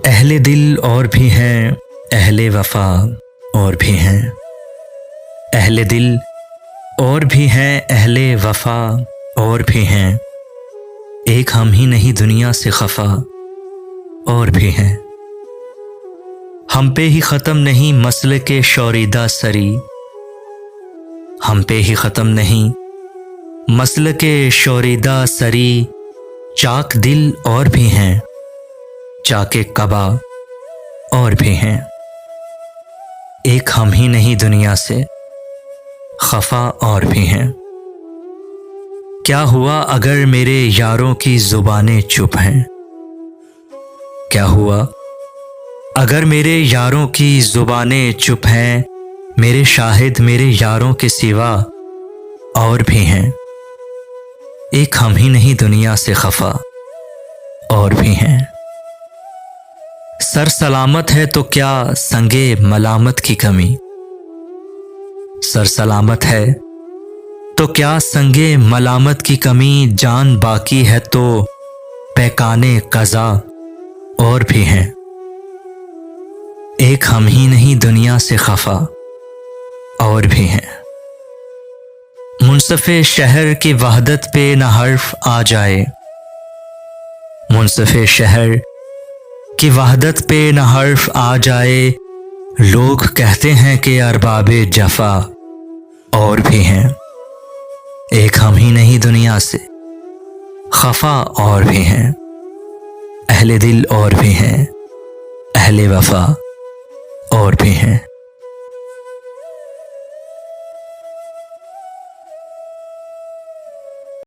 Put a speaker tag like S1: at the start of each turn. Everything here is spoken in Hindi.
S1: अहले दिल और भी हैं, अहले वफा और भी हैं। अहले दिल और भी हैं, अहले वफा और भी हैं। एक हम ही नहीं दुनिया से खफा और भी हैं। हम पे ही ख़त्म नहीं मसले के शौरीदा सरी, हम पे ही ख़त्म नहीं मसले के शौरीदा सरी। चाक दिल और भी हैं, चाके कबा और भी हैं। एक हम ही नहीं दुनिया से खफा और भी हैं। क्या हुआ अगर मेरे यारों की जुबानें चुप हैं? क्या हुआ अगर मेरे यारों की जुबानें चुप हैं? मेरे शाहिद मेरे यारों के सिवा और भी हैं। एक हम ही नहीं दुनिया से खफा और भी हैं। सर सलामत है तो क्या संगे मलामत की कमी? सर सलामत है तो क्या संगे मलामत की कमी? जान बाकी है तो पैकाने कज़ा और भी हैं। एक हम ही नहीं दुनिया से खफा और भी हैं। मुनसफ़े शहर की वहदत पे न हर्फ आ जाए, मुनसफ़े शहर की वहदत पे न हर्फ आ जाए। लोग कहते हैं कि अरबाबे जफा और भी हैं। एक हम ही नहीं दुनिया से खफा और भी हैं। अहले दिल और भी हैं, अहले वफा और भी हैं।